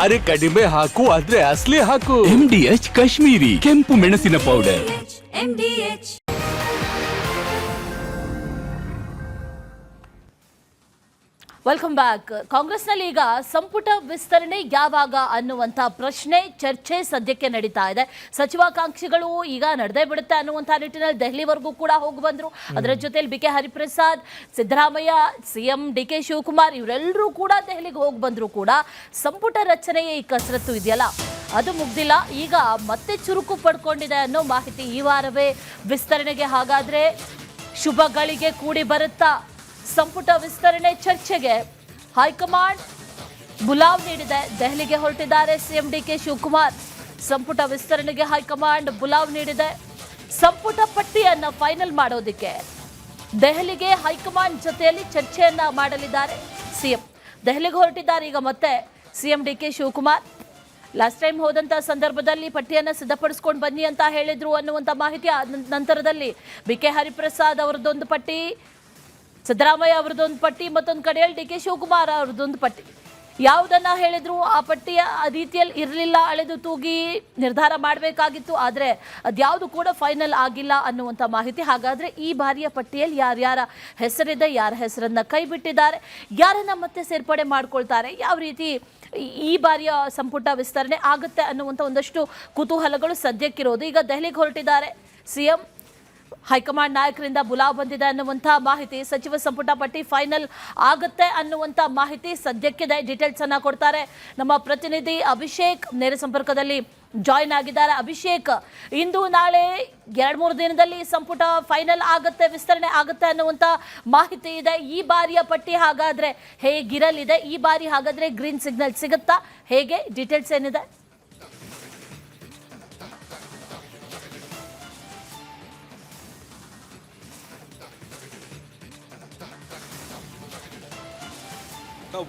ಅರೆ ಕಡಿಮೆ ಹಾಕು ಆದ್ರೆ ಅಸ್ಲಿ ಹಾಕು. MDH ಕಾಶ್ಮೀರಿ ಕೆಂಪು ಮೆಣಸಿನ ಪೌಡರ್. Welcome back. ಕಾಂಗ್ರೆಸ್ನಲ್ಲಿ ಈಗ ಸಂಪುಟ ವಿಸ್ತರಣೆ ಯಾವಾಗ ಅನ್ನುವಂಥ ಪ್ರಶ್ನೆ ಚರ್ಚೆ ಸದ್ಯಕ್ಕೆ ನಡೀತಾ ಇದೆ. ಸಚಿವಾಕಾಂಕ್ಷಿಗಳು ಈಗ ನಡೆದೇ ಬಿಡುತ್ತೆ ಅನ್ನುವಂಥ ನಿಟ್ಟಿನಲ್ಲಿ ದೆಹಲಿವರೆಗೂ ಕೂಡ ಹೋಗಿ ಬಂದರು. ಅದರ ಜೊತೆಯಲ್ಲಿ BK Hariprasad, Siddaramaiah, CM DK Shivakumar ಇವರೆಲ್ಲರೂ ಕೂಡ ದೆಹಲಿಗೆ ಹೋಗಿ ಬಂದರೂ ಕೂಡ ಸಂಪುಟ ರಚನೆಯ ಈ ಕಸರತ್ತು ಇದೆಯಲ್ಲ ಅದು ಮುಗ್ದಿಲ್ಲ. ಈಗ ಮತ್ತೆ ಚುರುಕು ಪಡ್ಕೊಂಡಿದೆ ಅನ್ನೋ ಮಾಹಿತಿ. ಈ ವಾರವೇ ವಿಸ್ತರಣೆಗೆ ಹಾಗಾದ್ರೆ ಶುಭಗಳಿಗೆ ಕೂಡಿ ಬರುತ್ತಾ? ಸಂಪುಟ ವಿಸ್ತರಣೆ ಚರ್ಚೆಗೆ ಹೈಕಮಾಂಡ್ ಬುಲಾವ್ ನೀಡಿದೆ. ದೆಹಲಿಗೆ ಹೊರಟಿದ್ದಾರೆ CM DK ಶಿವಕುಮಾರ್. ಸಂಪುಟ ವಿಸ್ತರಣೆಗೆ ಹೈಕಮಾಂಡ್ ಬುಲಾವ್ ನೀಡಿದೆ. ಸಂಪುಟ ಪಟ್ಟಿಯನ್ನ ಫೈನಲ್ ಮಾಡೋದಕ್ಕೆ ದೆಹಲಿಗೆ ಹೈಕಮಾಂಡ್ ಜೊತೆಯಲ್ಲಿ ಚರ್ಚೆಯನ್ನ ಮಾಡಲಿದ್ದಾರೆ CM. ದೆಹಲಿಗೆ ಹೊರಟಿದ್ದಾರೆ ಈಗ ಮತ್ತೆ CM DK Shivakumar. Last time ಹೋದಂಥ ಸಂದರ್ಭದಲ್ಲಿ ಪಟ್ಟಿಯನ್ನು ಸಿದ್ಧಪಡಿಸ್ಕೊಂಡು ಬನ್ನಿ ಅಂತ ಹೇಳಿದ್ರು ಅನ್ನುವಂಥ ಮಾಹಿತಿ. ನಂತರದಲ್ಲಿ BK ಹರಿಪ್ರಸಾದ್ ಅವರದ್ದೊಂದು ಪಟ್ಟಿ, ಸಿದ್ದರಾಮಯ್ಯ ಅವರದೊಂದು ಪಟ್ಟಿ, ಮತ್ತೊಂದು ಕಡೆಯಲ್ಲಿ DK ಶಿವಕುಮಾರ್ ಅವರದೊಂದು ಪಟ್ಟಿ. ಯಾವುದನ್ನ ಹೇಳಿದ್ರು ಆ ಪಟ್ಟಿಯ ರೀತಿಯಲ್ಲಿ ಇರಲಿಲ್ಲ. ಅಳೆದು ತೂಗಿ ನಿರ್ಧಾರ ಮಾಡಬೇಕಾಗಿತ್ತು, ಆದರೆ ಅದ್ಯಾವುದು ಕೂಡ ಫೈನಲ್ ಆಗಿಲ್ಲ ಅನ್ನುವಂಥ ಮಾಹಿತಿ. ಹಾಗಾದರೆ ಈ ಬಾರಿಯ ಪಟ್ಟಿಯಲ್ಲಿ ಯಾರ್ಯಾರ ಹೆಸರಿದೆ, ಯಾರ ಹೆಸರನ್ನ ಕೈ ಬಿಟ್ಟಿದ್ದಾರೆ, ಯಾರನ್ನ ಮತ್ತೆ ಸೇರ್ಪಡೆ ಮಾಡ್ಕೊಳ್ತಾರೆ, ಯಾವ ರೀತಿ ಈ ಬಾರಿಯ ಸಂಪುಟ ವಿಸ್ತರಣೆ ಆಗುತ್ತೆ ಅನ್ನುವಂಥ ಒಂದಷ್ಟು ಕುತೂಹಲಗಳು ಸದ್ಯಕ್ಕಿರೋದು. ಈಗ ದೆಹಲಿಗೆ ಹೊರಟಿದ್ದಾರೆ CM. ಹೈಕಮಾಂಡ್ ನಾಯಕರಿಂದ ಬುಲಾವ್ ಬಂದಿದೆ ಅನ್ನುವಂಥ ಮಾಹಿತಿ. ಸಚಿವ ಸಂಪುಟ ಪಟ್ಟಿ ಫೈನಲ್ ಆಗುತ್ತೆ ಅನ್ನುವಂಥ ಮಾಹಿತಿ ಸದ್ಯಕ್ಕಿದೆ. ಡೀಟೇಲ್ಸ್ ಅನ್ನ ಕೊಡ್ತಾರೆ ನಮ್ಮ ಪ್ರತಿನಿಧಿ ಅಭಿಷೇಕ್. ನೇರ ಸಂಪರ್ಕದಲ್ಲಿ ಜಾಯಿನ್ ಆಗಿದ್ದಾರೆ. ಅಭಿಷೇಕ್, ಇಂದು ನಾಳೆ 2-3 ದಿನದಲ್ಲಿ ಸಂಪುಟ ಫೈನಲ್ ಆಗುತ್ತೆ, ವಿಸ್ತರಣೆ ಆಗುತ್ತೆ ಅನ್ನುವಂಥ ಮಾಹಿತಿ ಇದೆ. ಈ ಬಾರಿಯ ಪಟ್ಟಿ ಹಾಗಾದ್ರೆ ಹೇಗಿರಲಿದೆ? ಈ ಬಾರಿ ಹಾಗಾದ್ರೆ ಗ್ರೀನ್ ಸಿಗ್ನಲ್ ಸಿಗುತ್ತಾ? ಹೇಗೆ ಡೀಟೇಲ್ಸ್ ಏನಿದೆ?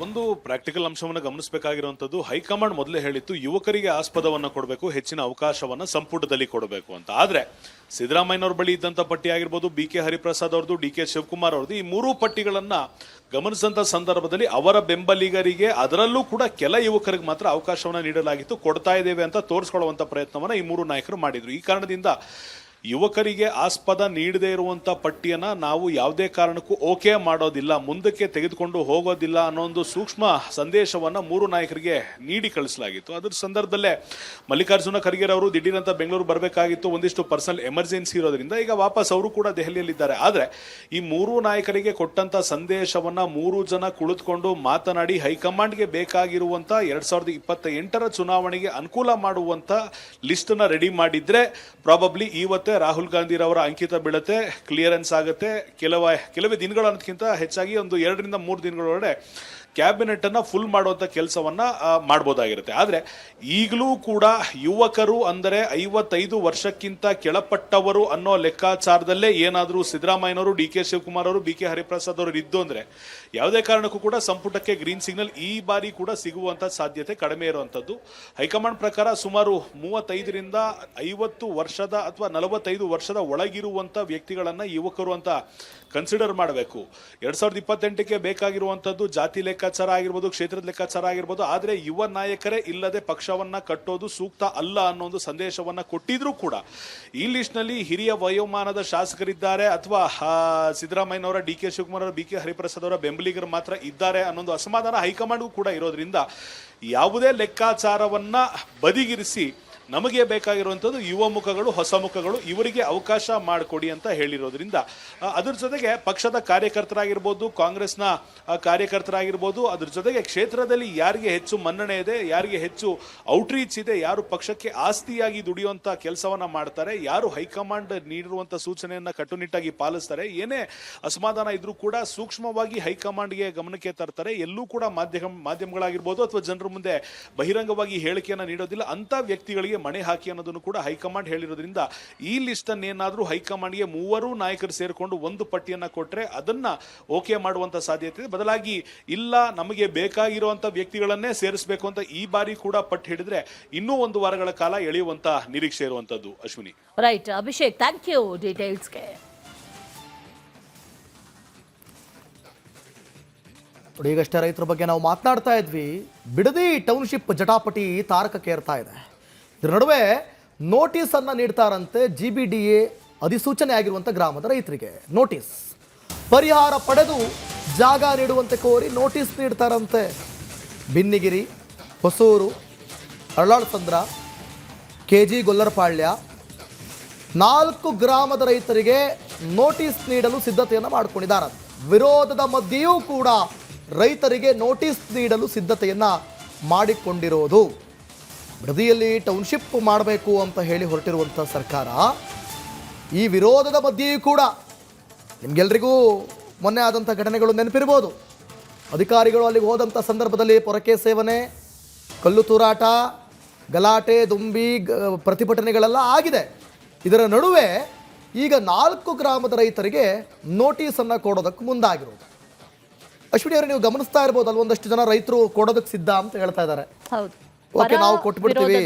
ಒಂದು ಪ್ರಾಕ್ಟಿಕಲ್ ಅಂಶವನ್ನು ಗಮನಿಸಬೇಕಾಗಿರುವಂತದ್ದು, ಹೈಕಮಾಂಡ್ ಮೊದಲೇ ಹೇಳಿತ್ತು ಯುವಕರಿಗೆ ಆಸ್ಪದವನ್ನ ಕೊಡಬೇಕು, ಹೆಚ್ಚಿನ ಅವಕಾಶವನ್ನ ಸಂಪುಟದಲ್ಲಿ ಕೊಡಬೇಕು ಅಂತ. ಆದ್ರೆ ಸಿದ್ದರಾಮಯ್ಯನವ್ರ ಬಳಿ ಇದ್ದಂತ ಪಟ್ಟಿ ಆಗಿರ್ಬೋದು, BK ಹರಿಪ್ರಸಾದ್ ಅವ್ರದ್ದು, DK ಶಿವಕುಮಾರ್ ಅವ್ರದ್ದು, ಈ 3 ಪಟ್ಟಿಗಳನ್ನ ಗಮನಿಸಿದಂತ ಸಂದರ್ಭದಲ್ಲಿ ಅವರ ಬೆಂಬಲಿಗರಿಗೆ, ಅದರಲ್ಲೂ ಕೂಡ ಕೆಲ ಯುವಕರಿಗೆ ಮಾತ್ರ ಅವಕಾಶವನ್ನ ನೀಡಲಾಗಿತ್ತು. ಕೊಡ್ತಾ ಇದ್ದೇವೆ ಅಂತ ತೋರಿಸ್ಕೊಳ್ಳುವಂತ ಪ್ರಯತ್ನವನ್ನ ಈ 3 ನಾಯಕರು ಮಾಡಿದ್ರು. ಈ ಕಾರಣದಿಂದ ಯುವಕರಿಗೆ ಆಸ್ಪದ ನೀಡದೇ ಇರುವಂತ ಪಟ್ಟಿಯನ್ನ ನಾವು ಯಾವುದೇ ಕಾರಣಕ್ಕೂ ಓಕೆ ಮಾಡೋದಿಲ್ಲ, ಮುಂದಕ್ಕೆ ತೆಗೆದುಕೊಂಡು ಹೋಗೋದಿಲ್ಲ ಅನ್ನೋ ಒಂದು ಸೂಕ್ಷ್ಮ ಸಂದೇಶವನ್ನ 3 ನಾಯಕರಿಗೆ ನೀಡಿ ಕಳಿಸಲಾಗಿತ್ತು. ಅದರ ಸಂದರ್ಭದಲ್ಲೇ ಮಲ್ಲಿಕಾರ್ಜುನ ಖರ್ಗೆ ಅವರು ದಿಢೀರಂತ ಬೆಂಗಳೂರು ಬರಬೇಕಾಗಿತ್ತು. ಒಂದಿಷ್ಟು ಪರ್ಸನಲ್ ಎಮರ್ಜೆನ್ಸಿ ಇರೋದ್ರಿಂದ ಈಗ ವಾಪಸ್ ಅವರು ಕೂಡ ದೆಹಲಿಯಲ್ಲಿದ್ದಾರೆ. ಆದ್ರೆ ಈ 3 ನಾಯಕರಿಗೆ ಕೊಟ್ಟಂತ ಸಂದೇಶವನ್ನ 3 ಜನ ಕುಳಿತುಕೊಂಡು ಮಾತನಾಡಿ ಹೈಕಮಾಂಡ್ಗೆ ಬೇಕಾಗಿರುವಂತ 2028ರ ಚುನಾವಣೆಗೆ ಅನುಕೂಲ ಮಾಡುವಂತ ಲಿಸ್ಟ್ ನ ರೆಡಿ ಮಾಡಿದ್ರೆ ಪ್ರಾಬಬ್ಲಿ ಇವತ್ತೇ ರಾಹುಲ್ ಗಾಂಧಿ ಅವರ ಅಂಕಿತ ಬೀಳುತ್ತೆ, ಕ್ಲಿಯರೆನ್ಸ್ ಆಗುತ್ತೆ. ಕೆಲವೇ ದಿನಗಳ ಅನ್ನೋದಕ್ಕಿಂತ ಹೆಚ್ಚಾಗಿ ಒಂದು 2-3 ದಿನಗಳೊಳಗೆ ಕ್ಯಾಬಿನೆಟ್ ಅನ್ನ ಫುಲ್ ಮಾಡುವಂತ ಕೆಲಸವನ್ನ ಮಾಡಬಹುದಾಗಿರುತ್ತೆ. ಆದ್ರೆ ಈಗಲೂ ಕೂಡ ಯುವಕರು ಅಂದರೆ 55 ವರ್ಷಕ್ಕಿಂತ ಕೆಳಪಟ್ಟವರು ಅನ್ನೋ ಲೆಕ್ಕಾಚಾರದಲ್ಲೇ ಏನಾದರೂ ಸಿದ್ದರಾಮಯ್ಯನವರು, DK ಶಿವಕುಮಾರ್ ಅವರು, BK ಹರಿಪ್ರಸಾದ್ ಅವರು ಇದ್ದು ಅಂದ್ರೆ ಯಾವುದೇ ಕಾರಣಕ್ಕೂ ಕೂಡ ಸಂಪುಟಕ್ಕೆ ಗ್ರೀನ್ ಸಿಗ್ನಲ್ ಈ ಬಾರಿ ಕೂಡ ಸಿಗುವಂತ ಸಾಧ್ಯತೆ ಕಡಿಮೆ ಇರುವಂತದ್ದು. ಹೈಕಮಾಂಡ್ ಪ್ರಕಾರ ಸುಮಾರು 35ರಿಂದ 50 ವರ್ಷದ ಅಥವಾ 45 ವರ್ಷದ ಒಳಗಿರುವಂತ ವ್ಯಕ್ತಿಗಳನ್ನ ಯುವಕರು ಅಂತ ಕನ್ಸಿಡರ್ ಮಾಡಬೇಕು. 2028ಕ್ಕೆ ಬೇಕಾಗಿರುವಂತದ್ದು ಜಾತಿ ಲೆಕ್ಕಾಚಾರ ಆಗಿರ್ಬೋದು, ಕ್ಷೇತ್ರದ ಲೆಕ್ಕಾಚಾರ ಆಗಿರ್ಬೋದು. ಆದ್ರೆ ಯುವ ನಾಯಕರೇ ಇಲ್ಲದೆ ಪಕ್ಷವನ್ನ ಕಟ್ಟೋದು ಸೂಕ್ತ ಅಲ್ಲ ಅನ್ನೋ ಒಂದು ಸಂದೇಶವನ್ನ ಕೊಟ್ಟಿದ್ರು ಕೂಡ ಈ ಲಿಸ್ಟ್ ನಲ್ಲಿ ಹಿರಿಯ ವಯೋಮಾನದ ಶಾಸಕರಿದ್ದಾರೆ ಅಥವಾ ಸಿದ್ದರಾಮಯ್ಯನವರ, DK ಶಿವಕುಮಾರ್ ಅವರ, BK ಹರಿಪ್ರಸಾದ್ ಅವರ ಬೆಂಬಲಿಗರು ಮಾತ್ರ ಇದ್ದಾರೆ ಅನ್ನೊಂದು ಅಸಮಾಧಾನ ಹೈಕಮಾಂಡ್ಗೂ ಕೂಡ ಇರೋದ್ರಿಂದ ಯಾವುದೇ ಲೆಕ್ಕಾಚಾರವನ್ನ ಬದಿಗಿರಿಸಿ ನಮಗೆ ಬೇಕಾಗಿರುವಂಥದ್ದು ಯುವ ಮುಖಗಳು, ಹೊಸ ಮುಖಗಳು, ಇವರಿಗೆ ಅವಕಾಶ ಮಾಡಿಕೊಡಿ ಅಂತ ಹೇಳಿರೋದ್ರಿಂದ ಅದ್ರ ಜೊತೆಗೆ ಪಕ್ಷದ ಕಾರ್ಯಕರ್ತರಾಗಿರ್ಬೋದು, ಕಾಂಗ್ರೆಸ್ನ ಕಾರ್ಯಕರ್ತರಾಗಿರ್ಬೋದು, ಅದ್ರ ಜೊತೆಗೆ ಕ್ಷೇತ್ರದಲ್ಲಿ ಯಾರಿಗೆ ಹೆಚ್ಚು ಮನ್ನಣೆ ಇದೆ, ಯಾರಿಗೆ ಹೆಚ್ಚು ಔಟ್ರೀಚ್ ಇದೆ, ಯಾರು ಪಕ್ಷಕ್ಕೆ ಆಸ್ತಿಯಾಗಿ ದುಡಿಯುವಂಥ ಕೆಲಸವನ್ನ ಮಾಡ್ತಾರೆ, ಯಾರು ಹೈಕಮಾಂಡ್ ನೀಡಿರುವಂಥ ಸೂಚನೆಯನ್ನ ಕಟ್ಟುನಿಟ್ಟಾಗಿ ಪಾಲಿಸ್ತಾರೆ, ಏನೇ ಅಸಮಾಧಾನ ಇದ್ರೂ ಕೂಡ ಸೂಕ್ಷ್ಮವಾಗಿ ಹೈಕಮಾಂಡ್ಗೆ ಗಮನಕ್ಕೆ ತರ್ತಾರೆ. ಎಲ್ಲೂ ಕೂಡ ಮಾಧ್ಯಮಗಳಾಗಿರ್ಬೋದು ಅಥವಾ ಜನರ ಮುಂದೆ ಬಹಿರಂಗವಾಗಿ ಹೇಳಿಕೆಯನ್ನು ನೀಡೋದಿಲ್ಲ. ಅಂತ ವ್ಯಕ್ತಿಗಳಿಗೆ ಮಣೆ ಹಾಕಿ ಅನ್ನೋದನ್ನು ಕೂಡ ಹೈಕಮಾಂಡ್ ಹೇಳಿರೋದ್ರಿಂದ ಈ ಲಿಸ್ಟ್ ಅನ್ನು ಏನಾದ್ರೂ ಹೈಕಮಾಂಡ್ಗೆ 3 ನಾಯಕರು ಸೇರಿಕೊಂಡು ಒಂದು ಪಟ್ಟಿಯನ್ನ ಕೊಟ್ರೆ ಅದನ್ನ ಓಕೆ ಮಾಡುವಂತ ಸಾಧ್ಯತೆ ಇದೆ. ಬದಲಾಗಿ ಇಲ್ಲ ನಮಗೆ ಬೇಕಾಗಿರುವಂತ ವ್ಯಕ್ತಿಗಳನ್ನೇ ಸೇರಿಸಬೇಕು ಅಂತ ಈ ಬಾರಿ ಕೂಡ ಪಟ್ಟು ಹಿಡಿದ್ರೆ ಇನ್ನೂ 1 ವಾರಗಳ ಕಾಲ ಎಳೆಯುವಂತ ನಿರೀಕ್ಷೆ ಇರುವಂತದ್ದು. Ashwini. Right Abhishek, thank you ಡೀಟೇಲ್ಸ್ಗೆ. ನೋಡಿ, ಈಗಷ್ಟೇ ರೈತರ ಬಗ್ಗೆ ನಾವು ಮಾತನಾಡ್ತಾ ಇದ್ವಿ. ಬಿಡದಿ ಟೌನ್ಶಿಪ್ ಜಟಾಪಟಿ ತಾರಕಕ್ಕೇರ್ತಾ ಇದೆ. ಇದರ ನಡುವೆ ನೋಟಿಸನ್ನು ನೀಡ್ತಾರಂತೆ GBDA ಅಧಿಸೂಚನೆ ಆಗಿರುವಂಥ ಗ್ರಾಮದ ರೈತರಿಗೆ. ನೋಟಿಸ್ ಪರಿಹಾರ ಪಡೆದು ಜಾಗ ನೀಡುವಂತೆ ಕೋರಿ ನೋಟಿಸ್ ನೀಡ್ತಾರಂತೆ. ಬಿನ್ನಿಗಿರಿ, ಹೊಸೂರು, ಅರಳಾಳ್ಸಂದ್ರ, KG ಗೊಲ್ಲರಪಾಳ್ಯ 4 ಗ್ರಾಮದ ರೈತರಿಗೆ ನೋಟಿಸ್ ನೀಡಲು ಸಿದ್ಧತೆಯನ್ನು ಮಾಡಿಕೊಂಡಿದ್ದಾರೆ. ವಿರೋಧದ ಮಧ್ಯೆಯೂ ಕೂಡ ರೈತರಿಗೆ ನೋಟಿಸ್ ನೀಡಲು ಸಿದ್ಧತೆಯನ್ನು ಮಾಡಿಕೊಂಡಿರೋದು. ಬಿಡದಿಯಲ್ಲಿ ಟೌನ್ಶಿಪ್ ಮಾಡಬೇಕು ಅಂತ ಹೇಳಿ ಹೊರಟಿರುವಂಥ ಸರ್ಕಾರ ಈ ವಿರೋಧದ ಮಧ್ಯೆಯೂ ಕೂಡ, ನಿಮಗೆಲ್ರಿಗೂ ಮೊನ್ನೆ ಆದಂಥ ಘಟನೆಗಳು ನೆನಪಿರ್ಬೋದು. ಅಧಿಕಾರಿಗಳು ಅಲ್ಲಿಗೆ ಹೋದಂಥ ಸಂದರ್ಭದಲ್ಲಿ ಪೊರಕೆ ಸೇವನೆ, ಕಲ್ಲು ತೂರಾಟ, ಗಲಾಟೆ, ದುಂಬಿ ಪ್ರತಿಭಟನೆಗಳೆಲ್ಲ ಆಗಿದೆ. ಇದರ ನಡುವೆ ಈಗ 4 ಗ್ರಾಮದ ರೈತರಿಗೆ ನೋಟಿಸನ್ನು ಕೊಡೋದಕ್ಕೆ ಮುಂದಾಗಿರೋದು. ಅಶ್ವಿನಿ ಅವರು, ನೀವು ಗಮನಿಸ್ತಾ ಇರ್ಬೋದು, ಅಲ್ಲಿ ಒಂದಷ್ಟು ಜನ ರೈತರು ಕೊಡೋದಕ್ಕೆ ಸಿದ್ಧ ಅಂತ ಹೇಳ್ತಾ ಇದ್ದಾರೆ. ಹೌದು, ಓಕೆ, ನಾವು ಕೊಟ್ಬಿಡ್ತೀವಿ,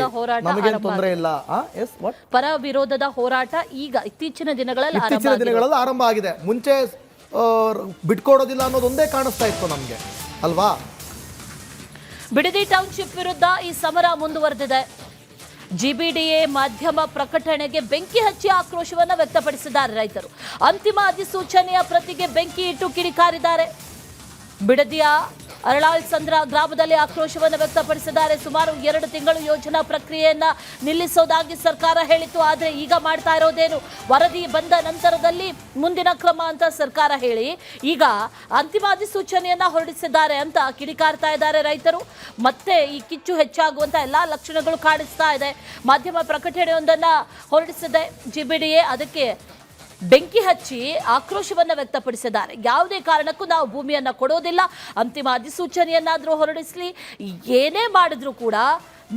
ನಮಗೇನು ತೊಂದರೆ ಇಲ್ಲ. ಪರ ವಿರೋಧದ ಹೋರಾಟ ಈಗ ಇತ್ತೀಚಿನ ದಿನಗಳಲ್ಲಿ ಆರಂಭ ಆಗಿದೆ. ಮುಂಚೆ ಬಿಟ್ಕೊಡೋದಿಲ್ಲ ಅನ್ನೋದು ಒಂದೇ ಕಾಣಿಸ್ತಾ ಇತ್ತು ನಮಗೆ, ಅಲ್ವಾ? ಬಿಡದಿ ಟೌನ್ಶಿಪ್ ವಿರುದ್ಧ ಈ ಸಮರ ಮುಂದುವರೆದಿದೆ. GBDA ಮಾಧ್ಯಮ ಪ್ರಕಟಣೆಗೆ ಬೆಂಕಿ ಹಚ್ಚಿ ಆಕ್ರೋಶವನ್ನು ವ್ಯಕ್ತಪಡಿಸಿದ್ದಾರೆ ರೈತರು. ಅಂತಿಮ ಅಧಿಸೂಚನೆಯ ಪ್ರತಿಗೆ ಬೆಂಕಿ ಇಟ್ಟು ಕಿಡಿಕಾರಿದ್ದಾರೆ. ಬಿಡದಿಯ ಅರಳಾಳ್ಸಂದ್ರ ಗ್ರಾಮದಲ್ಲಿ ಆಕ್ರೋಶವನ್ನು ವ್ಯಕ್ತಪಡಿಸಿದ್ದಾರೆ. ಸುಮಾರು 2 ತಿಂಗಳು ಯೋಜನಾ ಪ್ರಕ್ರಿಯೆಯನ್ನ ನಿಲ್ಲಿಸೋದಾಗಿ ಸರ್ಕಾರ ಹೇಳಿತ್ತು. ಆದರೆ ಈಗ ಮಾಡ್ತಾ ಇರೋದೇನು, ವರದಿ ಬಂದ ನಂತರದಲ್ಲಿ ಮುಂದಿನ ಕ್ರಮ ಅಂತ ಸರ್ಕಾರ ಹೇಳಿ ಈಗ ಅಂತಿಮ ಅಧಿಸೂಚನೆಯನ್ನ ಹೊರಡಿಸಿದ್ದಾರೆ ಅಂತ ಕಿಡಿಕಾರ್ತಾ ಇದ್ದಾರೆ ರೈತರು. ಮತ್ತೆ ಈ ಕಿಚ್ಚು ಹೆಚ್ಚಾಗುವಂತ ಎಲ್ಲಾ ಲಕ್ಷಣಗಳು ಕಾಣಿಸ್ತಾ ಇದೆ. ಮಾಧ್ಯಮ ಪ್ರಕಟಣೆಯೊಂದನ್ನ ಹೊರಡಿಸಿದೆ GBDA, ಅದಕ್ಕೆ ಬೆಂಕಿ ಹಚ್ಚಿ ಆಕ್ರೋಶವನ್ನು ವ್ಯಕ್ತಪಡಿಸಿದ್ದಾರೆ. ಯಾವುದೇ ಕಾರಣಕ್ಕೂ ನಾವು ಭೂಮಿಯನ್ನು ಕೊಡೋದಿಲ್ಲ, ಅಂತಿಮ ಅಧಿಸೂಚನೆಯನ್ನಾದರೂ ಹೊರಡಿಸಲಿ, ಏನೇ ಮಾಡಿದ್ರೂ ಕೂಡ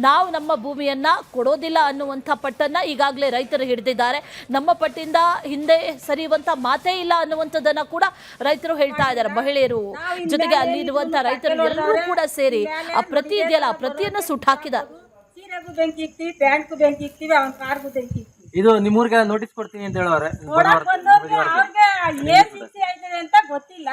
ನಾವು ನಮ್ಮ ಭೂಮಿಯನ್ನ ಕೊಡೋದಿಲ್ಲ ಅನ್ನುವಂಥ ಪಟ್ಟನ್ನ ಈಗಾಗಲೇ ರೈತರು ಹಿಡಿದಿದ್ದಾರೆ. ನಮ್ಮ ಪಟ್ಟಿಂದ ಹಿಂದೆ ಸರಿಯುವಂತ ಮಾತೇ ಇಲ್ಲ ಅನ್ನುವಂಥದ್ದನ್ನ ಕೂಡ ರೈತರು ಹೇಳ್ತಾ ಇದ್ದಾರೆ. ಮಹಿಳೆಯರು ಜೊತೆಗೆ ಅಲ್ಲಿರುವಂತ ರೈತರು ಎಲ್ಲರೂ ಕೂಡ ಸೇರಿ ಆ ಪ್ರತಿ ಇದೆಯಲ್ಲ, ಆ ಪ್ರತಿಯನ್ನ ಸುಟ್ಟಾಕಿದ್ದಾರೆ. ಇದು ನಿಮ್ಮೂರಿಗೆ ನೋಟಿಸ್ ಕೊಡ್ತೀನಿ ಅಂತ ಹೇಳೋರೆ. ಏನ್ ಶಿಕ್ಷೆ ಆಯ್ತದೆ ಅಂತ ಗೊತ್ತಿಲ್ಲ.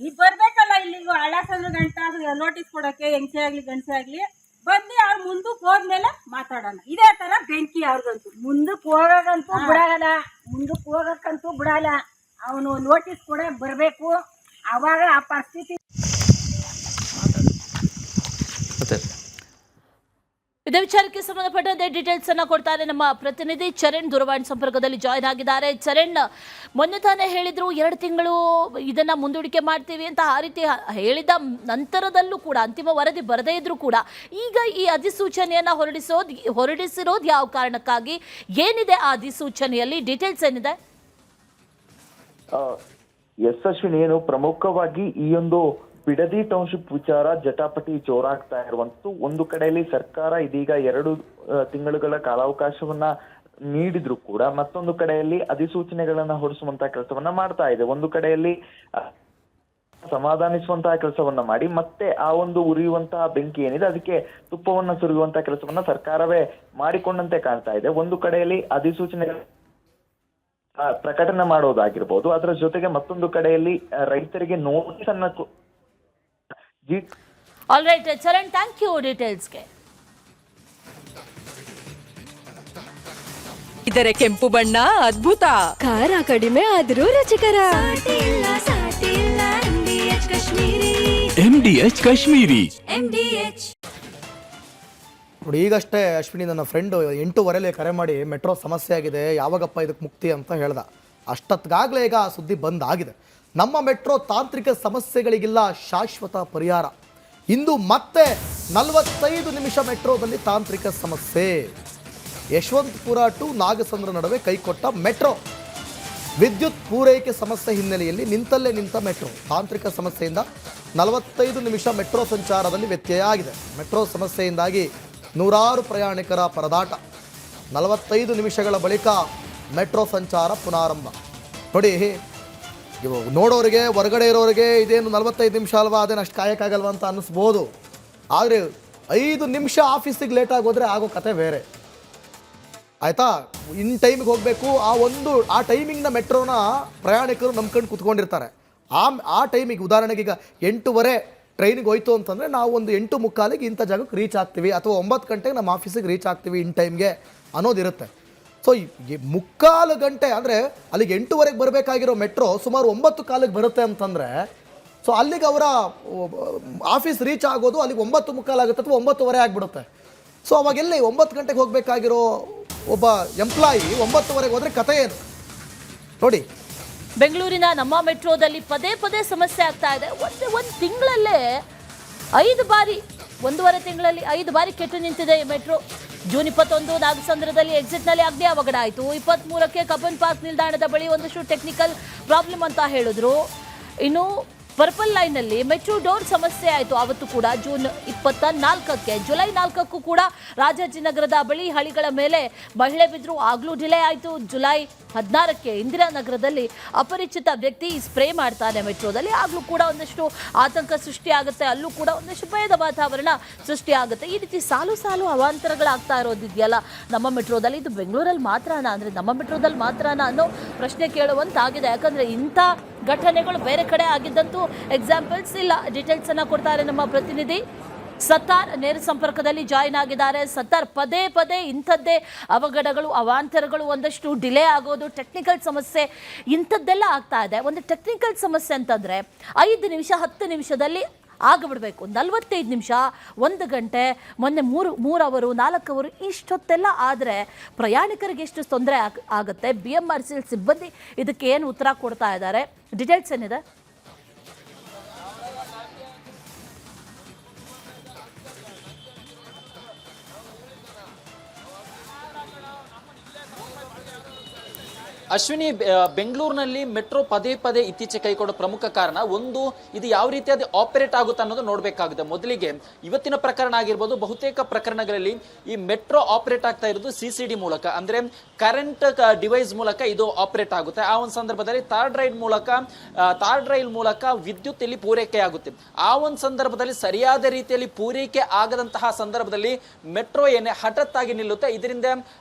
ಈಗ ಬರ್ಬೇಕಲ್ಲ ಇಲ್ಲಿಗೂ ಹಳಸಂದ್ರ ಗಂಟ ನೋಟಿಸ್ ಕೊಡಕ್ಕೆ, ಹೆಂಗಸೆ ಆಗ್ಲಿ ಗಂಡಸೆ ಆಗ್ಲಿ ಬಂದು ಅವ್ರು ಮುಂದಕ್ಕೆ ಹೋದ್ಮೇಲೆ ಮಾತಾಡೋಣ. ಇದೇ ತರ ಬೆಂಕಿ ಅವ್ರಿಗಂತೂ ಮುಂದಕ್ಕೆ ಹೋಗಕ್ಕಂತೂ ಬಿಡಲ್ಲ, ಮುಂದಕ್ಕೆ ಹೋಗಕ್ಕಂತೂ ಬಿಡಲ್ಲ. ಅವನು ನೋಟಿಸ್ ಕೊಡ ಬರ್ಬೇಕು, ಅವಾಗ ಆ ಪರಿಸ್ಥಿತಿ. ಇದೇ ವಿಚಾರಕ್ಕೆ ಸಂಬಂಧಪಟ್ಟಂತೆ ಡೀಟೇಲ್ಸ್ ಅನ್ನ ಕೊಡ್ತಾರೆ ನಮ್ಮ ಪ್ರತಿನಿಧಿ ಚರಣ್. ದೂರವಾಣಿ ಸಂಪರ್ಕದಲ್ಲಿ ಜಾಯ್ನ್ ಆಗಿದ್ದಾರೆ. ಚರಣ್, ಮೊನ್ನೆ ತಾನೇ ಹೇಳಿದ್ರು 2 ತಿಂಗಳು ಇದನ್ನ ಮುಂದೂಡಿಕೆ ಮಾಡ್ತೀವಿ ಅಂತ. ಆ ರೀತಿ ಹೇಳಿದ ನಂತರದಲ್ಲೂ ಕೂಡ ಅಂತಿಮ ವರದಿ ಬರದೇ ಇದ್ರೂ ಕೂಡ ಈಗ ಈ ಅಧಿಸೂಚನೆಯನ್ನ ಹೊರಡಿಸಿರೋದು ಯಾವ ಕಾರಣಕ್ಕಾಗಿ, ಏನಿದೆ ಆ ಅಧಿಸೂಚನೆಯಲ್ಲಿ, ಡೀಟೇಲ್ಸ್ ಏನಿದೆ? ಅಶ್ವಿನಿ, ಏನು ಪ್ರಮುಖವಾಗಿ ಈ ಒಂದು ಬಿಡದಿ ಟೌನ್ಶಿಪ್ ವಿಚಾರ ಜಟಾಪಟಿ ಜೋರಾಗ್ತಾ ಇರುವಂತದ್ದು. ಒಂದು ಕಡೆಯಲ್ಲಿ ಸರ್ಕಾರ ಇದೀಗ 2 ತಿಂಗಳುಗಳ ಕಾಲಾವಕಾಶವನ್ನ ನೀಡಿದ್ರು ಕೂಡ ಮತ್ತೊಂದು ಕಡೆಯಲ್ಲಿ ಅಧಿಸೂಚನೆಗಳನ್ನ ಹೊರಡಿಸುವಂತಹ ಕೆಲಸವನ್ನ ಮಾಡ್ತಾ ಇದೆ. ಒಂದು ಕಡೆಯಲ್ಲಿ ಸಮಾಧಾನಿಸುವಂತಹ ಕೆಲಸವನ್ನ ಮಾಡಿ ಮತ್ತೆ ಆ ಒಂದು ಉರಿಯುವಂತಹ ಬೆಂಕಿ ಏನಿದೆ ಅದಕ್ಕೆ ತುಪ್ಪವನ್ನ ಸುರಿಯುವಂತಹ ಕೆಲಸವನ್ನ ಸರ್ಕಾರವೇ ಮಾಡಿಕೊಂಡಂತೆ ಕಾಣ್ತಾ ಇದೆ. ಒಂದು ಕಡೆಯಲ್ಲಿ ಅಧಿಸೂಚನೆಗಳ ಪ್ರಕಟಣೆ ಮಾಡೋದಾಗಿರ್ಬೋದು, ಅದರ ಜೊತೆಗೆ ಮತ್ತೊಂದು ಕಡೆಯಲ್ಲಿ ರೈತರಿಗೆ ನೋಟಿಸ್ ಅನ್ನ all right Charan, thank you ಡೀಟೇಲ್ಸ್ಗೆ. ಇದರ ಕೆಂಪು ಬಣ್ಣ ಅದ್ಭುತ, ಖಾರ ಕಡಿಮೆ ಆದ್ರೂ ರುಚಿಕರ. MDH ಕಾಶ್ಮೀರಿ. ನೋಡಿ, ಈಗಷ್ಟೇ ಅಶ್ವಿನಿ ನನ್ನ ಫ್ರೆಂಡು 8:15 ಕರೆ ಮಾಡಿ ಮೆಟ್ರೋ ಸಮಸ್ಯೆ ಆಗಿದೆ, ಯಾವಾಗಪ್ಪ ಇದಕ್ಕೆ ಮುಕ್ತಿ ಅಂತ ಹೇಳ್ದ. ಅಷ್ಟೊತ್ತಿಗಾಗಲೇ ಈಗ ಆ ಸುದ್ದಿ ಬಂದಾಗಿದೆ. ನಮ್ಮ ಮೆಟ್ರೋ ತಾಂತ್ರಿಕ ಸಮಸ್ಯೆಗಳಿಗಿಲ್ಲ ಶಾಶ್ವತ ಪರಿಹಾರ. ಇಂದು ಮತ್ತೆ 45 ನಿಮಿಷ ಮೆಟ್ರೋದಲ್ಲಿ ತಾಂತ್ರಿಕ ಸಮಸ್ಯೆ. ಯಶವಂತಪುರ ಟು ನಾಗಸಂದ್ರ ನಡುವೆ ಕೈಕೊಟ್ಟ ಮೆಟ್ರೋ ವಿದ್ಯುತ್ ಪೂರೈಕೆ ಸಮಸ್ಯೆ ಹಿನ್ನೆಲೆಯಲ್ಲಿ ನಿಂತಲ್ಲೇ ನಿಂತ ಮೆಟ್ರೋ. ತಾಂತ್ರಿಕ ಸಮಸ್ಯೆಯಿಂದ 45 ನಿಮಿಷ ಮೆಟ್ರೋ ಸಂಚಾರದಲ್ಲಿ ವ್ಯತ್ಯಯ ಆಗಿದೆ. ಮೆಟ್ರೋ ಸಮಸ್ಯೆಯಿಂದಾಗಿ ನೂರಾರು ಪ್ರಯಾಣಿಕರ ಪರದಾಟ. 45 ನಿಮಿಷಗಳ ಬಳಿಕ ಮೆಟ್ರೋ ಸಂಚಾರ ಪುನಾರಂಭ. ನೋಡಿ, ನೋಡೋರಿಗೆ, ಹೊರಗಡೆ ಇರೋರಿಗೆ ಇದೇನು 45 ನಿಮಿಷ ಅಲ್ವಾ, ಅದೇನು ಅಷ್ಟು ಕಾಯಕ್ಕಾಗಲ್ವಾ ಅಂತ ಅನ್ನಿಸ್ಬೋದು. ಆದರೆ 5 ನಿಮಿಷ ಆಫೀಸಿಗೆ ಲೇಟಾಗಿ ಹೋದರೆ ಆಗೋ ಕತೆ ಬೇರೆ ಆಯಿತಾ. ಇನ್ ಟೈಮಿಗೆ ಹೋಗಬೇಕು, ಆ ಟೈಮಿಂಗ್ನ ಮೆಟ್ರೋನ ಪ್ರಯಾಣಿಕರು ನಂಬ್ಕೊಂಡು ಕುತ್ಕೊಂಡಿರ್ತಾರೆ. ಆ ಟೈಮಿಗೆ ಉದಾಹರಣೆಗೆ ಈಗ 8:15 ಟ್ರೈನಿಗೆ ಹೋಯ್ತು ಅಂತಂದರೆ ನಾವು ಒಂದು 8:45 ಇಂಥ ಜಾಗಕ್ಕೆ ರೀಚ್ ಆಗ್ತೀವಿ, ಅಥವಾ 9 ಗಂಟೆಗೆ ನಮ್ಮ ಆಫೀಸಿಗೆ ರೀಚ್ ಆಗ್ತೀವಿ ಇನ್ ಟೈಮ್ಗೆ ಅನ್ನೋದಿರುತ್ತೆ. ಸೊ ಮುಕ್ಕಾಲು ಗಂಟೆ ಅಂದರೆ ಅಲ್ಲಿಗೆ 8:15 ಬರಬೇಕಾಗಿರೋ ಮೆಟ್ರೋ ಸುಮಾರು 9:15 ಬರುತ್ತೆ ಅಂತಂದರೆ, ಸೊ ಅಲ್ಲಿಗೆ ಅವರ ಆಫೀಸ್ ರೀಚ್ ಆಗೋದು ಅಲ್ಲಿಗೆ 9:45 ಆಗುತ್ತೆ ಅಥವಾ 9:15 ಆಗಿಬಿಡುತ್ತೆ. ಸೊ ಅವಾಗೆಲ್ಲಿ 9 ಗಂಟೆಗೆ ಹೋಗಬೇಕಾಗಿರೋ ಒಬ್ಬ ಎಂಪ್ಲಾಯಿ 9:15 ಹೋದರೆ ಕಥೆ ಏನು ನೋಡಿ. ಬೆಂಗಳೂರಿನ ನಮ್ಮ ಮೆಟ್ರೋದಲ್ಲಿ ಪದೇ ಪದೇ ಸಮಸ್ಯೆ ಆಗ್ತಾ ಇದೆ. ಒಂದು ತಿಂಗಳಲ್ಲೇ 5 ಬಾರಿ, 1.5 ತಿಂಗಳಲ್ಲಿ 5 ಬಾರಿ ಕೆಟ್ಟು ನಿಂತಿದೆ ಈ ಮೆಟ್ರೋ. ಜೂನ್ 21 ನಾಗಸಂದ್ರದಲ್ಲಿ ಎಕ್ಸಿಟ್ನಲ್ಲಿ ಅಗ್ನಿ ಅವಘಡ ಆಯಿತು. 23ಕ್ಕೆ ಕಬ್ಬನ್ ಪಾರ್ಕ್ ನಿಲ್ದಾಣದ ಬಳಿ ಒಂದಷ್ಟು ಟೆಕ್ನಿಕಲ್ ಪ್ರಾಬ್ಲಮ್ ಅಂತ ಹೇಳಿದ್ರು. ಇನ್ನು ಪರ್ಪಲ್ ಲೈನ್ನಲ್ಲಿ ಮೆಟ್ರೋ ಡೋರ್ ಸಮಸ್ಯೆ ಆಯಿತು ಅವತ್ತು ಕೂಡ ಜೂನ್ 24ಕ್ಕೆ. ಜುಲೈ 4ಕ್ಕೂ ಕೂಡ ರಾಜಾಜಿನಗರದ ಬಳಿ ಹಳಿಗಳ ಮೇಲೆ ಮಹಿಳೆ ಬಿದ್ದರು, ಆಗಲೂ ಡಿಲೇ ಆಯಿತು. ಜುಲೈ 16ಕ್ಕೆ ಇಂದಿರಾನಗರದಲ್ಲಿ ಅಪರಿಚಿತ ವ್ಯಕ್ತಿ ಸ್ಪ್ರೇ ಮಾಡ್ತಾನೆ ಮೆಟ್ರೋದಲ್ಲಿ, ಆಗಲೂ ಕೂಡ ಒಂದಷ್ಟು ಆತಂಕ ಸೃಷ್ಟಿಯಾಗುತ್ತೆ, ಅಲ್ಲೂ ಕೂಡ ಒಂದಷ್ಟು ಭಯದ ವಾತಾವರಣ ಸೃಷ್ಟಿಯಾಗುತ್ತೆ. ಈ ರೀತಿ ಸಾಲು ಸಾಲು ಅವಾಂತರಗಳಾಗ್ತಾ ಇರೋದಿದೆಯಲ್ಲ ನಮ್ಮ ಮೆಟ್ರೋದಲ್ಲಿ. ಇದು ಬೆಂಗಳೂರಲ್ಲಿ ಮಾತ್ರನಾ, ಅಂದರೆ ನಮ್ಮ ಮೆಟ್ರೋದಲ್ಲಿ ಮಾತ್ರನಾ ಅನ್ನೋ ಪ್ರಶ್ನೆ ಕೇಳುವಂತಾಗಿದೆ. ಯಾಕಂದರೆ ಇಂಥ ಘಟನೆಗಳು ಬೇರೆ ಕಡೆ ಆಗಿದ್ದಂತೂ ಎಕ್ಸಾಂಪಲ್ಸ್ ಇಲ್ಲ. ಡೀಟೇಲ್ಸ್ ಅನ್ನ ಕೊಡ್ತಾರೆ ನಮ್ಮ ಪ್ರತಿನಿಧಿ ಸತ್ತಾರ್, ನೇರ ಸಂಪರ್ಕದಲ್ಲಿ ಜಾಯಿನ್ ಆಗಿದ್ದಾರೆ. ಸತ್ತಾರ್, ಪದೇ ಪದೇ ಇಂಥದ್ದೇ ಅವಘಡಗಳು, ಅವಾಂತರಗಳು, ಒಂದಷ್ಟು ಡಿಲೇ ಆಗೋದು, ಟೆಕ್ನಿಕಲ್ ಸಮಸ್ಯೆ ಇಂಥದ್ದೆಲ್ಲ ಆಗ್ತಾ ಇದೆ. ಒಂದು ಟೆಕ್ನಿಕಲ್ ಸಮಸ್ಯೆ ಅಂತಂದರೆ 5 ನಿಮಿಷ 10 ನಿಮಿಷದಲ್ಲಿ ಆಗಿಬಿಡಬೇಕು. 45 ನಿಮಿಷ, 1 ಗಂಟೆ, ಮೊನ್ನೆ 3 ಅವರು 4 ಅವರು ಇಷ್ಟೊತ್ತೆಲ್ಲ ಆದರೆ ಪ್ರಯಾಣಿಕರಿಗೆ ಎಷ್ಟು ತೊಂದರೆ ಆಗುತ್ತೆ. BMRCL ಸಿಬ್ಬಂದಿ ಇದಕ್ಕೆ ಏನು ಉತ್ತರ ಕೊಡ್ತಾ ಇದ್ದಾರೆ? ಡೀಟೇಲ್ಸ್ ಏನಿದೆ? ಅಶ್ವಿನಿ, ಬೆಂಗಳೂರಿನಲ್ಲಿ ಮೆಟ್ರೋ ಪದೇ ಪದೇ ಇತ್ತೀಚೆಗೆ ಕೈಗೊಳ್ಳೋ ಪ್ರಮುಖ ಕಾರಣ ಒಂದು, ಇದು ಯಾವ ರೀತಿಯಾದ ಆಪರೇಟ್ ಆಗುತ್ತೆ ಅನ್ನೋದು ನೋಡಬೇಕಾಗುತ್ತೆ. ಮೊದಲಿಗೆ ಇವತ್ತಿನ ಪ್ರಕರಣ ಆಗಿರ್ಬೋದು, ಬಹುತೇಕ ಪ್ರಕರಣಗಳಲ್ಲಿ ಈ ಮೆಟ್ರೋ ಆಪರೇಟ್ ಆಗ್ತಾ ಇರೋದು CCD ಮೂಲಕ, ಅಂದ್ರೆ ಕರೆಂಟ್ ಡಿವೈಸ್ ಮೂಲಕ ಇದು ಆಪರೇಟ್ ಆಗುತ್ತೆ. ಆ ಒಂದು ಸಂದರ್ಭದಲ್ಲಿ ಥರ್ಡ್ ರೈಲ್ ಮೂಲಕ ವಿದ್ಯುತ್ ಇಲ್ಲಿ ಪೂರೈಕೆ ಆಗುತ್ತೆ. ಆ ಒಂದು ಸಂದರ್ಭದಲ್ಲಿ ಸರಿಯಾದ ರೀತಿಯಲ್ಲಿ ಪೂರೈಕೆ ಆಗದಂತಹ ಸಂದರ್ಭದಲ್ಲಿ ಮೆಟ್ರೋ ಏನೇ ಹಠಾತ್ತಾಗಿ ನಿಲ್ಲುತ್ತೆ. ಇದರಿಂದ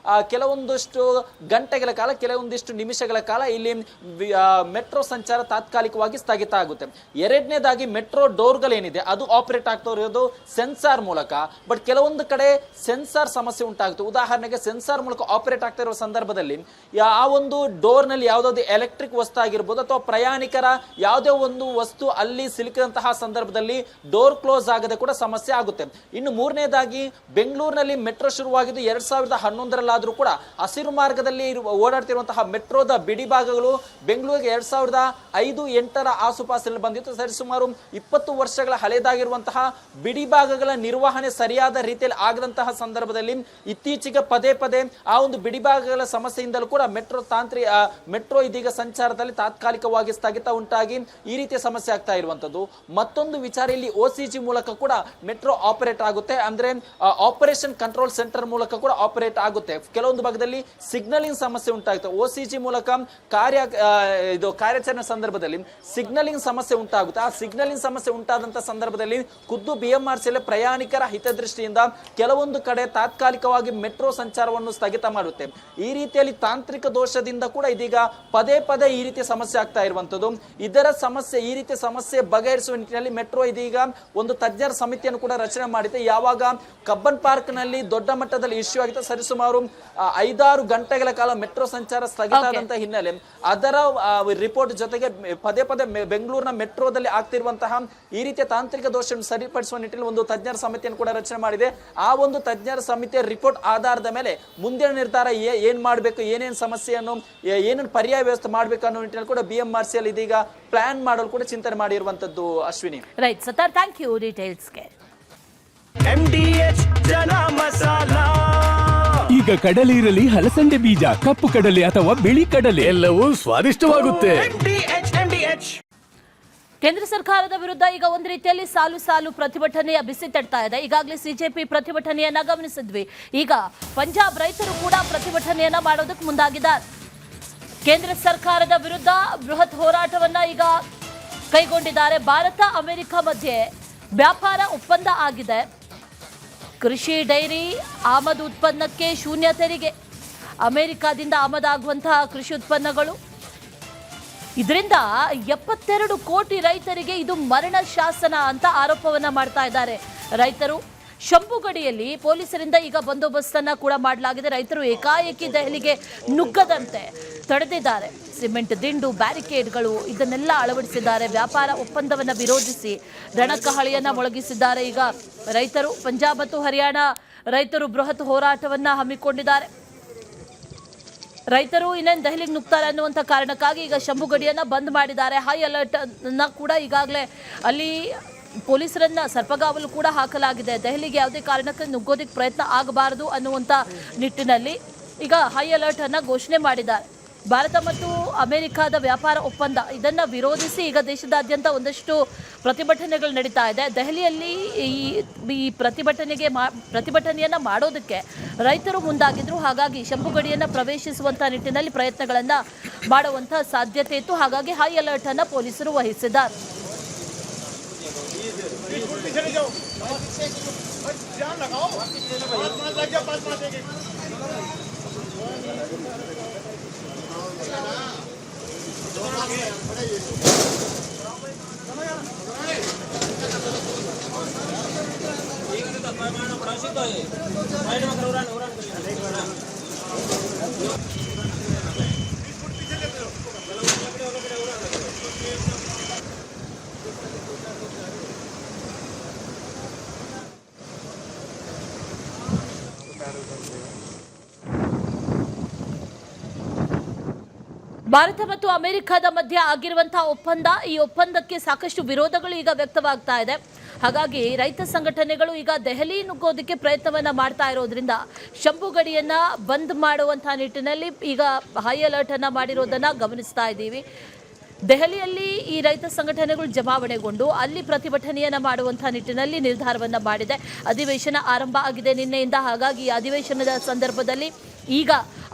ಕೆಲವೊಂದಷ್ಟು ಗಂಟೆಗಳ ಕಾಲ, ಕೆಲವೊಂದಿಷ್ಟು ನಿಮಿಷಗಳ ಕಾಲ ಇಲ್ಲಿ ಮೆಟ್ರೋ ಸಂಚಾರ ತಾತ್ಕಾಲಿಕವಾಗಿ ಸ್ಥಗಿತ ಆಗುತ್ತೆ. ಎರಡನೇದಾಗಿ ಮೆಟ್ರೋ ಡೋರ್ಗಳೇನಿದೆ ಅದು ಆಪರೇಟ್ ಆಗ್ತಾ ಇರೋದು ಸೆನ್ಸಾರ್ ಮೂಲಕ. ಬಟ್ ಕೆಲವೊಂದು ಕಡೆ ಸೆನ್ಸಾರ್ ಸಮಸ್ಯೆ ಉಂಟಾಗುತ್ತೆ. ಉದಾಹರಣೆಗೆ ಸೆನ್ಸಾರ್ ಮೂಲಕ ಆಪರೇಟ್ ಆಗ್ತಾ ಇರುವ ಸಂದರ್ಭದಲ್ಲಿ ಆ ಒಂದು ಡೋರ್ ನಲ್ಲಿ ಯಾವುದಾದ್ರು ಎಲೆಕ್ಟ್ರಿಕ್ ವಸ್ತು ಆಗಿರ್ಬೋದು ಅಥವಾ ಪ್ರಯಾಣಿಕರ ಯಾವುದೇ ಒಂದು ವಸ್ತು ಅಲ್ಲಿ ಸಿಲುಕಿದಂತಹ ಸಂದರ್ಭದಲ್ಲಿ ಡೋರ್ ಕ್ಲೋಸ್ ಆಗದೆ ಕೂಡ ಸಮಸ್ಯೆ ಆಗುತ್ತೆ. ಇನ್ನು ಮೂರನೇದಾಗಿ ಬೆಂಗಳೂರಿನಲ್ಲಿ ಮೆಟ್ರೋ ಶುರುವಾಗಿದ್ದು 2011ರಲ್ಲಾದ್ರೂ ಕೂಡ ಹಸಿರು ಮಾರ್ಗದಲ್ಲಿ ಓಡಾಡ್ತಿರುವಂತಹ ಮೆಟ್ರೋದ ಬಿಡಿ ಭಾಗಗಳು ಬೆಂಗಳೂರಿಗೆ 2005-8ರ ಆಸುಪಾಸಿನಲ್ಲಿ ಬಂದಿತ್ತು. ಸರಿಸುಮಾರು 20 ವರ್ಷಗಳ ಹಳೆಯದಾಗಿರುವಂತಹ ಬಿಡಿ ಭಾಗಗಳ ನಿರ್ವಹಣೆ ಸರಿಯಾದ ರೀತಿಯಲ್ಲಿ ಆಗದಂತಹ ಸಂದರ್ಭದಲ್ಲಿ ಇತ್ತೀಚೆಗೆ ಪದೇ ಪದೇ ಆ ಒಂದು ಬಿಡಿ ಭಾಗಗಳ ಸಮಸ್ಯೆಯಿಂದಲೂ ಕೂಡ ಮೆಟ್ರೋ ಇದೀಗ ಸಂಚಾರದಲ್ಲಿ ತಾತ್ಕಾಲಿಕವಾಗಿ ಸ್ಥಗಿತ ಉಂಟಾಗಿ ಈ ರೀತಿಯ ಸಮಸ್ಯೆ ಆಗ್ತಾ ಇರುವಂತದ್ದು. ಮತ್ತೊಂದು ವಿಚಾರ, ಇಲ್ಲಿ OCG ಮೂಲಕ ಕೂಡ ಮೆಟ್ರೋ ಆಪರೇಟ್ ಆಗುತ್ತೆ, ಅಂದ್ರೆ ಆಪರೇಷನ್ ಕಂಟ್ರೋಲ್ ಸೆಂಟರ್ ಮೂಲಕ ಕೂಡ ಆಪರೇಟ್ ಆಗುತ್ತೆ. ಕೆಲವೊಂದು ಭಾಗದಲ್ಲಿ ಸಿಗ್ನಲಿಂಗ್ ಸಮಸ್ಯೆ ಉಂಟಾಗುತ್ತೆ. OCG ಮೂಲಕ ಕಾರ್ಯಾಚರಣೆ ಸಂದರ್ಭದಲ್ಲಿ ಸಿಗ್ನಲಿಂಗ್ ಸಮಸ್ಯೆ ಉಂಟಾಗುತ್ತೆ. ಆ ಸಿಗ್ನಲಿಂಗ್ ಸಮಸ್ಯೆ ಉಂಟಾದಂತಹ ಸಂದರ್ಭದಲ್ಲಿ ಖುದ್ದು BMRCL ಪ್ರಯಾಣಿಕರ ಹಿತದೃಷ್ಟಿಯಿಂದ ಕೆಲವೊಂದು ಕಡೆ ತಾತ್ಕಾಲಿಕವಾಗಿ ಮೆಟ್ರೋ ಸಂಚಾರವನ್ನು ಸ್ಥಗಿತ ಮಾಡುತ್ತೆ. ಈ ರೀತಿಯಲ್ಲಿ ತಾಂತ್ರಿಕ ದೋಷದಿಂದ ಕೂಡ ಇದೀಗ ಪದೇ ಪದೇ ಈ ರೀತಿಯ ಸಮಸ್ಯೆ ಆಗ್ತಾ ಇರುವಂತದ್ದು. ಈ ರೀತಿಯ ಸಮಸ್ಯೆ ಬಗೆಹರಿಸುವ ನಿಟ್ಟಿನಲ್ಲಿ ಮೆಟ್ರೋ ಇದೀಗ ಒಂದು ತಜ್ಞರ ಸಮಿತಿಯನ್ನು ಕೂಡ ರಚನೆ ಮಾಡಿದೆ. ಯಾವಾಗ ಕಬ್ಬನ್ ಪಾರ್ಕ್ ನಲ್ಲಿ ದೊಡ್ಡ ಮಟ್ಟದಲ್ಲಿ ಇಶ್ಯೂ ಆಗಿದೆ, ಸರಿಸುಮಾರು 5-6 ಗಂಟೆಗಳ ಕಾಲ ಮೆಟ್ರೋ ಸಂಚಾರ ಸ್ಥಗಿತ ಆದಂತ ಹಿನ್ನೆಲೆ ಅದರ ರಿಪೋರ್ಟ್ ಜೊತೆಗೆ ಪದೇ ಪದೇ ಬೆಂಗಳೂರಿನ ಮೆಟ್ರೋದಲ್ಲಿ ಆಗ್ತಿರುವಂತಹ ಈ ರೀತಿಯ ತಾಂತ್ರಿಕ ದೋಷವನ್ನು ಸರಿಪಡಿಸುವ ನಿಟ್ಟಿನಲ್ಲಿ ಒಂದು ತಜ್ಞರ ಸಮಿತಿಯನ್ನು ಕೂಡ ರಚನೆ ಮಾಡಿದೆ. ಆ ಒಂದು ತಜ್ಞರ ಸಮಿತಿಯ ರಿಪೋರ್ಟ್ ಆಧಾರದ ಮೇಲೆ ಮುಂದಿನ ನಿರ್ಧಾರ ಏನ್ ಮಾಡಬೇಕು, ಏನೇನು ಸಮಸ್ಯೆಯನ್ನು, ಏನೇನು ಪರ್ಯಾಯ ವ್ಯವಸ್ಥೆ ಮಾಡಬೇಕು ಅನ್ನೋ ನಿಟ್ಟಿನಲ್ಲಿ ಕೂಡ BMRCL ಇದೀಗ ಪ್ಲಾನ್ ಮಾಡಲು ಕೂಡ ಚಿಂತನೆ ಮಾಡಿರುವಂತದ್ದು. Ashwini, right Sattar, thank you ಡೀಟೇಲ್ಸ್ಗೆ. ಈಗ ಕಡಲೆ ಇರಲಿ, ಹಲಸಂಡೆ ಬೀಜ, ಕಪ್ಪು ಕಡಲೆ ಅಥವಾ ಬಿಳಿ ಕಡಲೆ, ಎಲ್ಲವೂ ಸ್ವಾದಿಷ್ಟವಾಗುತ್ತೆ. ಕೇಂದ್ರ ಸರ್ಕಾರದ ವಿರುದ್ಧ ಈಗ ಒಂದು ರೀತಿಯಲ್ಲಿ ಸಾಲು ಸಾಲು ಪ್ರತಿಭಟನೆಯ ಬಿಸಿ ತಡ್ತಾ ಇದೆ. ಈಗಾಗಲೇ CJP ಪ್ರತಿಭಟನೆಯನ್ನ ಗಮನಿಸಿದ್ವಿ. ಈಗ ಪಂಜಾಬ್ ರೈತರು ಕೂಡ ಪ್ರತಿಭಟನೆಯನ್ನ ಮಾಡೋದಕ್ಕೆ ಮುಂದಾಗಿದ್ದಾರೆ. ಕೇಂದ್ರ ಸರ್ಕಾರದ ವಿರುದ್ಧ ಬೃಹತ್ ಹೋರಾಟವನ್ನ ಈಗ ಕೈಗೊಂಡಿದ್ದಾರೆ. ಭಾರತ ಅಮೆರಿಕ ಮಧ್ಯೆ ವ್ಯಾಪಾರ ಒಪ್ಪಂದ ಆಗಿದೆ. ಕೃಷಿ ಡೈರಿ ಆಮದು ಉತ್ಪನ್ನಕ್ಕೆ ಶೂನ್ಯ ತೆರಿಗೆ. ಅಮೆರಿಕಾದಿಂದ ಆಮದಾಗುವಂತಹ ಕೃಷಿ ಉತ್ಪನ್ನಗಳು ಇದರಿಂದ 72 ಕೋಟಿ ರೈತರಿಗೆ ಇದು ಮರಣ ಶಾಸನ ಅಂತ ಆರೋಪವನ್ನ ಮಾಡ್ತಾ ಇದ್ದಾರೆ ರೈತರು. ಶಂಭುಗಡಿಯಲ್ಲಿ ಪೊಲೀಸರಿಂದ ಈಗ ಬಂದೋಬಸ್ತನ್ನ ಕೂಡ ಮಾಡಲಾಗಿದೆ. ರೈತರು ಏಕಾಏಕಿ ದೆಹಲಿಗೆ ನುಗ್ಗದಂತೆ ತಡೆದಿದ್ದಾರೆ. ಸಿಮೆಂಟ್ ದಿಂಡು, ಬ್ಯಾರಿಕೇಡ್ಗಳು ಇದನ್ನೆಲ್ಲ ಅಳವಡಿಸಿದ್ದಾರೆ. ವ್ಯಾಪಾರ ಒಪ್ಪಂದವನ್ನು ವಿರೋಧಿಸಿ ರಣಕಹಳಿಯನ್ನ ಮೊಳಗಿಸಿದ್ದಾರೆ. ಈಗ ರೈತರು ಪಂಜಾಬ್ ಮತ್ತು ಹರಿಯಾಣ ರೈತರು ಬೃಹತ್ ಹೋರಾಟವನ್ನ ಹಮ್ಮಿಕೊಂಡಿದ್ದಾರೆ. ರೈತರು ಇನ್ನೇನು ದೆಹಲಿಗೆ ನುಗ್ತಾರೆ ಅನ್ನುವಂಥ ಕಾರಣಕ್ಕಾಗಿ ಈಗ ಶಂಭುಗಡಿಯನ್ನ ಬಂದ್ ಮಾಡಿದ್ದಾರೆ. ಹೈ ಅಲರ್ಟ್ ಅನ್ನ ಕೂಡ ಈಗಾಗಲೇ ಅಲ್ಲಿ ಪೊಲೀಸರನ್ನ ಸರ್ಪಗಾವಲು ಕೂಡ ಹಾಕಲಾಗಿದೆ. ದೆಹಲಿಗೆ ಯಾವುದೇ ಕಾರಣಕ್ಕೆ ನುಗ್ಗೋದಕ್ಕೆ ಪ್ರಯತ್ನ ಆಗಬಾರದು ಅನ್ನುವಂಥ ನಿಟ್ಟಿನಲ್ಲಿ ಈಗ ಹೈ ಅಲರ್ಟ್ ಅನ್ನ ಘೋಷಣೆ ಮಾಡಿದ್ದಾರೆ. ಭಾರತ ಮತ್ತು ಅಮೆರಿಕದ ವ್ಯಾಪಾರ ಒಪ್ಪಂದ ಇದನ್ನು ವಿರೋಧಿಸಿ ಈಗ ದೇಶದಾದ್ಯಂತ ಒಂದಷ್ಟು ಪ್ರತಿಭಟನೆಗಳು ನಡೀತಾ ಇದೆ. ದೆಹಲಿಯಲ್ಲಿ ಈ ಪ್ರತಿಭಟನೆಯನ್ನು ಮಾಡೋದಕ್ಕೆ ರೈತರು ಮುಂದಾಗಿದ್ರು. ಹಾಗಾಗಿ ಶಂಭುಗಡಿಯನ್ನು ಪ್ರವೇಶಿಸುವಂಥ ನಿಟ್ಟಿನಲ್ಲಿ ಪ್ರಯತ್ನಗಳನ್ನು ಮಾಡುವಂಥ ಸಾಧ್ಯತೆ ಇತ್ತು. ಹಾಗಾಗಿ ಹೈ ಅಲರ್ಟ್ ಅನ್ನು ಪೊಲೀಸರು ವಹಿಸಿದ್ದಾರೆ. ಭಾರತ ಮತ್ತು ಅಮೆರಿಕದ ಮಧ್ಯೆ ಆಗಿರುವಂತಹ ಒಪ್ಪಂದ, ಈ ಒಪ್ಪಂದಕ್ಕೆ ಸಾಕಷ್ಟು ವಿರೋಧಗಳು ಈಗ ವ್ಯಕ್ತವಾಗ್ತಾ ಇದೆ. ಹಾಗಾಗಿ ರೈತ ಸಂಘಟನೆಗಳು ಈಗ ದೆಹಲಿ ನುಗ್ಗೋದಕ್ಕೆ ಪ್ರಯತ್ನವನ್ನ ಮಾಡ್ತಾ ಇರೋದ್ರಿಂದ ಶಂಭುಗಡಿಯನ್ನ ಬಂದ್ ಮಾಡುವಂತಹ ನಿಟ್ಟಿನಲ್ಲಿ ಈಗ ಹೈ ಅಲರ್ಟ್ ಅನ್ನ ಮಾಡಿರೋದನ್ನ ಗಮನಿಸ್ತಾ ಇದ್ದೀವಿ. ದೆಹಲಿಯಲ್ಲಿ ಈ ರೈತ ಸಂಘಟನೆಗಳು ಜಮಾವಣೆಗೊಂಡು ಅಲ್ಲಿ ಪ್ರತಿಭಟನೆಯನ್ನ ಮಾಡುವಂತಹ ನಿಟ್ಟಿನಲ್ಲಿ ನಿರ್ಧಾರವನ್ನ ಮಾಡಿದೆ. ಅಧಿವೇಶನ ಆರಂಭ ಆಗಿದೆ ನಿನ್ನೆಯಿಂದ. ಹಾಗಾಗಿ ಈ ಅಧಿವೇಶನದ ಸಂದರ್ಭದಲ್ಲಿ ಈಗ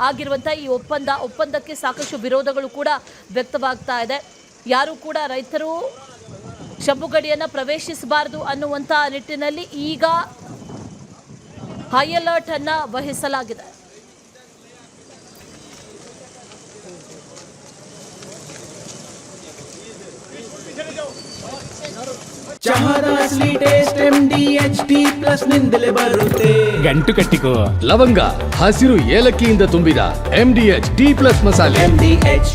ಆಗಿರುವಂಥ ಈ ಒಪ್ಪಂದಕ್ಕೆ ಸಾಕಷ್ಟು ವಿರೋಧಗಳು ಕೂಡ ವ್ಯಕ್ತವಾಗ್ತಾ ಇದೆ. ಯಾರು ಕೂಡ ರೈತರು ಶಂಭುಗಡಿಯನ್ನು ಪ್ರವೇಶಿಸಬಾರದು ಅನ್ನುವಂಥ ನಿಟ್ಟಿನಲ್ಲಿ ಈಗ ಹೈ ಅಲರ್ಟ್ ಅನ್ನ ವಹಿಸಲಾಗಿದೆ. ಚಹಾದ ಅಸಲಿ ಟೇಸ್ಟ್ MDHD ಪ್ಲಸ್ ನಿಂದಲೇ ಬರುತ್ತೆ. ಗಂಟು ಕಟ್ಟಿಕೋ. ಲವಂಗ, ಹಸಿರು ಏಲಕ್ಕಿಯಿಂದ ತುಂಬಿದ MDH D+ ಮಸಾಲೆ.